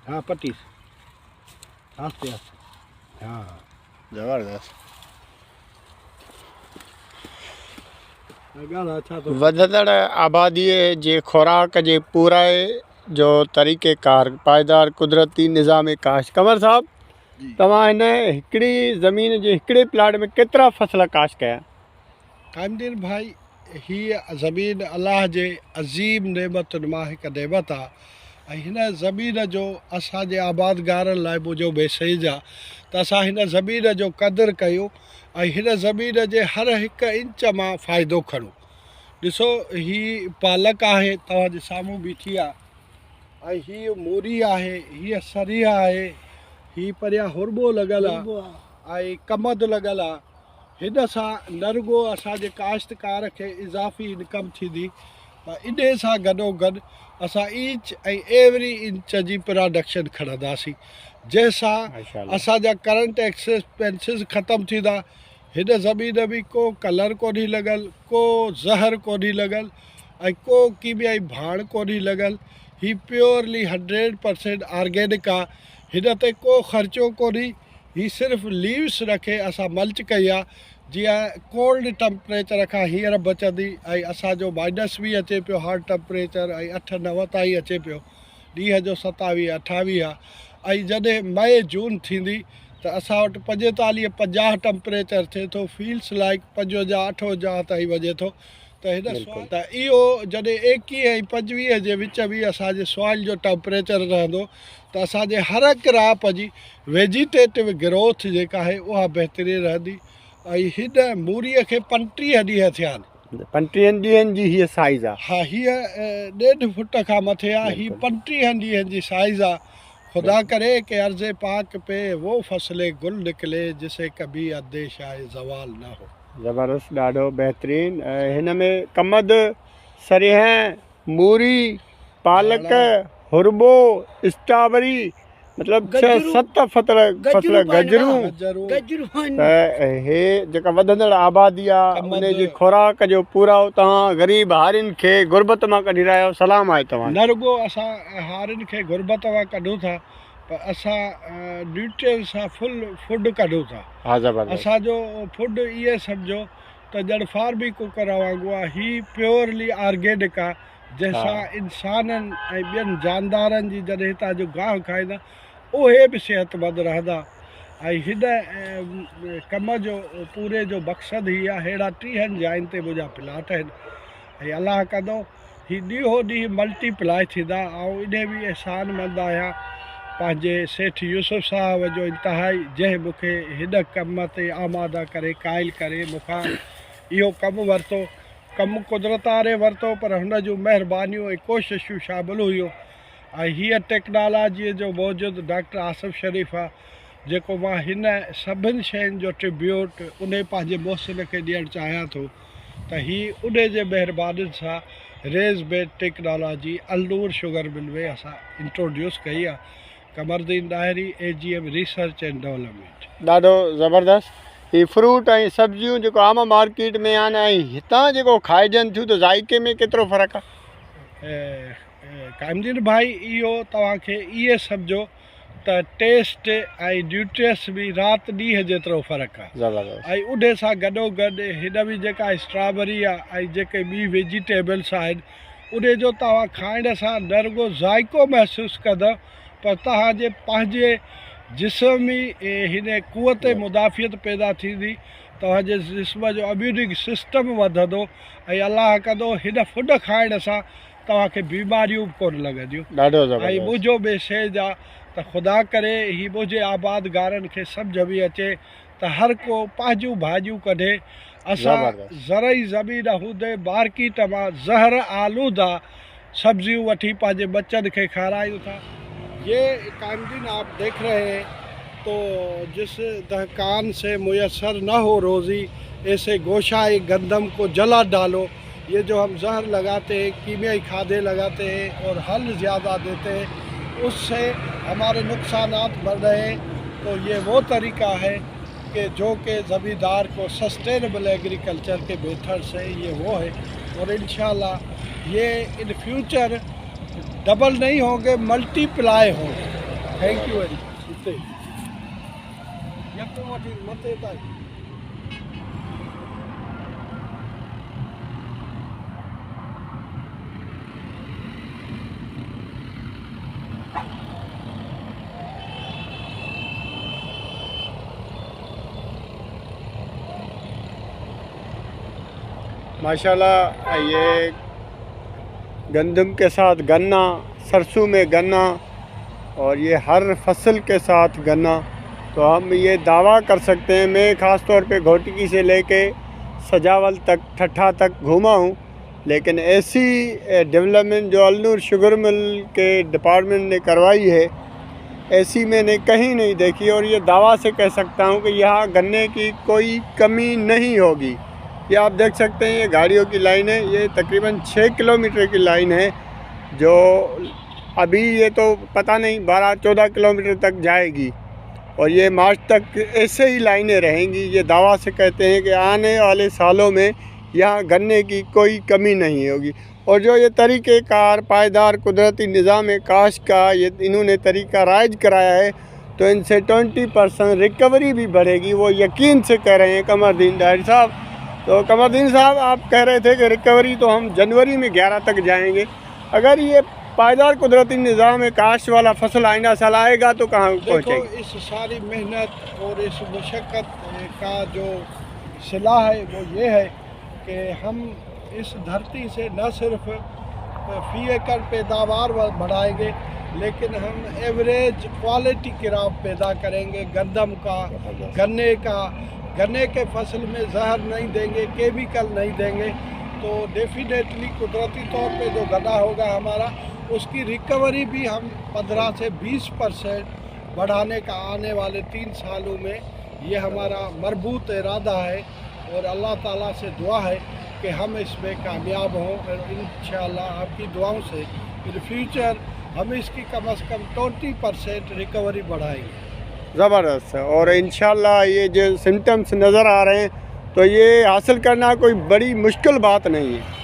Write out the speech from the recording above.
हाँ पट्टी से आस्ते आस्ते। हाँ ज़बरदस्त। अच्छा तो वधंदड़ आबादीअ जे खुराक जे पूराए जो तरीक़ेकार पायदार कुदरती निज़ाम काश। कमर साहब जी तव्हां हिन हिकिड़ी ज़मीन जे हिकिड़े प्लाट में केतिरा फसल काश कया? कामदीन भाई हीअ ज़मीन अलाह जे अज़ीम नेमतुनि मां हिकु नेमत आहे ऐं हिन ज़मीन जो असांजे आबादगारनि लाइ मुंहिंजो मैसेज आहे त असां हिन ज़मीन जो क़दुरु कयूं ऐं हिन ज़मीन जे हर हिकु इंच मां फ़ाइदो खणूं। ॾिसो हीअ पालक आहे तव्हांजे साम्हूं बीठी आहे ऐं हीअ मूरी आहे, हीअ सरिया आहे, हीअ परियां हुरबो लॻल आहे ऐं कमद लॻल आहे। हिन सां न रुॻो असांजे काश्तकार खे इज़ाफ़ी इनकम थींदी त इन सां गॾोगॾु असां ईच ऐं एवरी इंच जी प्रोडक्शन खणंदासीं जंहिंसां असांजा करंट एक्सपेंसिस ख़तमु थींदा। हिन ज़मीन में को कलर कोन्हे लॻल, को ज़हर कोन्हे लॻल ऐं को कीमियाई भाण कोन्हे लॻल। ही प्योरली 100% ऑर्गेनिक आहे। हिन ते को ख़र्चो कोन्हे। ही सिर्फ़ु लीव्स रखे असां मल्च कई आहे जीअं कोल्ड टैम्परेचर खां हींअर बचंदी ऐं असांजो माइनस बि अचे पियो हार्ड टैम्परेचर ऐं 8-9 ताईं अचे पियो ॾींहं जो 27-28 आहे। ऐं जॾहिं मई जून थींदी त असां वटि 45-50 टैम्परेचर थिए थो, फील्स लाइक 55-58 ताईं वञे थो। त हिन त इहो जॾहिं 21 ऐं 25 जे विच में असांजे सॉइल जो टैम्परेचर रहंदो त असांजे हर क्रॉप जी वेजिटेटिव ग्रोथ जेका आहे उहा बहितरीनु रहंदी। ऐं हिन मूरीअ खे 35 ॾींहं थिया आहिनि। 35 ॾींहंनि जी हीअ साइज़ आहे। हा हीअ 1.5 फुट खां मथे आहे। हीअ 35 ॾींहंनि जी साइज़ आहे। खुदा करे कि अर्ज़े पाक पे वो फसले गुल निकले जिसे कभी अंदेश आए ज़वाल ना हो। ज़बरदस्त, ॾाढो बहितरीनु। हिन में कमद, सरिहं, मूरी, पालक, हुरबो, स्ट्रॉबेरी मतिलबु 6-7 फसल गजरूं त हे जेका वधंदड़ आबादी आहे उन जी खुराक जो पूराओ तव्हां ग़रीब हारियुनि खे गुरबत मां कढी रहिया आहियो। सलाम आहे तव्हां। न रुॻो असां हारियुनि खे गुरबत मां कढूं था पर असां न्यूट्रिएंट सां फुल फूड कढूं था। हा ज़बरदस्त। असांजो फूड इहे सम्झो त ॼण फार्मी कुकर वांगुरु आहे। ही प्योरली ऑर्गेनिक आहे जंहिंसां इंसाननि ऐं ॿियनि जानदारनि जी जॾहिं हितां जो गाह खाईंदा उहे बि सिहतमंद रहंदा। ऐं हिन कम जो पूरे जो मक़सदु हीअ आहे। अहिड़ा 30 जायुनि ते मुंहिंजा प्लाट आहिनि ऐं अलाह कंदो हीअ ॾींहों ॾींहुं मल्टीप्लाई थींदा। ऐं इन बि एहसानमंद आहियां पंहिंजे सेठ यूसुफ साहब जो इंतिहाई जंहिं मूंखे हिन कम ते आमादा करे क़ाइल करे मूंखां इहो कमु वरितो। कमु कुदरत वारे वरितो पर हुन जूं महिरबानियूं ऐं कोशिशूं शामिलु हुयूं। ऐं हीअ टेक्नोलॉजीअ जो मौजूदु डॉक्टर आसिफ शरीफ़ आहे जेको मां हिन सभिनि शयुनि जो ट्रिब्यूट उन पंहिंजे मोहसिन खे ॾियणु चाहियां थो त हीअ उन जे महिरबानियुनि सां raised bed technology Alnoor sugar mill में असां इंट्रोड्यूस कई आहे। Qamaruddin Dahri AGM research and development. ॾाढो ज़बरदस्त। ही फ्रूट ऐं सब्जियूं जेको आम मार्केट में आहिनि ऐं हितां जेको खाइजनि थियूं त ज़ाइके में केतिरो फ़र्क़ु आहे? कामदीन भाई इहो तव्हांखे इहे सम्झो त टेस्ट ऐं न्यूट्रियस बि राति ॾींहं जेतिरो फ़र्क़ु आहे। ज़बरदस्त। ऐं उन सां गॾोगॾु हिन में जेका स्ट्रॉबेरी आहे ऐं जेके ॿी वेजिटेबल्स आहिनि उन जो तव्हां खाइण सां न रुॻो ज़ाइको महसूसु कंदव पर तव्हांजे पंहिंजे जिस्मी हिन क़ुवत मुदाफ़ियत पैदा थींदी। तव्हांजे जिस्म जो इम्यूनिटी सिस्टम वधंदो ऐं अलाह कंदो हिन फूड खाइण सां तव्हांखे बीमारियूं बि कोन लॻंदियूं। ॾाढो ऐं ज़बरदस्त। मुंहिंजो मैसेज आहे त ख़ुदा करे ही मुंहिंजे आबादगारनि खे सम्झ में अचे त हर को पंहिंजूं भाॼियूं कढे। असां ज़रई ज़मीन हूंदे मार्केट मां ज़हर आलूदा सब्जियूं वठी पंहिंजे बच्चनि खे खारायूं था। ये कामदीन आप देख रहे हैं तो जिस दहकान से मुयसर न हो रोज़ी ऐसे गोशाए गंदम को जला डालो। ये जो हम जहर लगाते हैं, कीमियाई खादें लगाते हैं और हल ज़्यादा देते हैं उससे हमारे नुकसानात बढ़ रहे हैं। तो ये वो तरीका है कि जो कि ज़मींदार को सस्टेनेबल एग्रीकल्चर के मेथड से ये वो है और इंशाल्लाह ये इन फ्यूचर डबल नहीं होंगे, मल्टीप्लाई होंगे। थैंक यू वेरी मच हिते यको वठी मथे ताईं माशाल्लाह ये गंदम के साथ गन्ना, सरसों में गन्ना और ये हर फसल के साथ गन्ना। तो हम ये दावा कर सकते हैं, मैं ख़ास तौर पे घोटिकी से लेके सजावल तक, ठट्ठा तक घूमा हूँ, लेकिन ऐसी डेवलपमेंट जो अलनूर शुगर मिल के डिपार्टमेंट ने करवाई है, ऐसी मैंने कहीं नहीं देखी। और ये दावा से कह सकता हूँ कि यहाँ गन्ने की कोई कमी नहीं होगी। ये आप देख सकते हैं, ये गाड़ियों की लाइन है, ये तकरीबन 6 किलोमीटर की लाइन है, जो अभी ये तो पता नहीं 12-14 किलोमीटर तक जाएगी और ये मार्च तक ऐसे ही लाइनें रहेंगी। ये दावा से कहते हैं कि आने वाले सालों में यहाँ गन्ने की कोई कमी नहीं होगी। और जो ये तरीक़ेकार पायदार कुदरती निज़ाम काश का ये इन्होंने तरीका राइज कराया है, तो इनसे 20% रिकवरी भी बढ़ेगी। वो यकीन से कह रहे हैं कमरदीन डायर साहब। तो कमरदीन साहब, आप कह रहे थे कि रिकवरी तो हम जनवरी में 11 तक जाएंगे। अगर ये पायदार कुदरती निज़ाम काश वाला फसल आइंदा साल आएगा तो कहाँ पहुँचेगा? देखो, इस सारी मेहनत और इस मुशक्क़त का जो सिला है वो ये है कि हम इस धरती से न सिर्फ फी एकड़ पैदावार बढ़ाएंगे, लेकिन हम एवरेज क्वालिटी क्रॉप पैदा करेंगे। गंदम का, गन्ने के फसल में जहर नहीं देंगे, केमिकल नहीं देंगे। तो डेफिनेटली कुदरती तौर पे जो गन्ना होगा हमारा, उसकी रिकवरी भी हम 15 से 20% बढ़ाने का आने वाले 3 सालों में ये हमारा मरबूत इरादा है। और अल्लाह ताला से दुआ है कि हम इसमें कामयाब हों और इंशाअल्लाह आपकी दुआओं से इन फ्यूचर हम इसकी कम से कम 20% रिकवरी बढ़ाएंगे। ज़बरदस्त है। और इंशाल्लाह ये जो सिम्टम्स नज़र आ रहे हैं, तो ये हासिल करना कोई बड़ी मुश्किल बात नहीं है।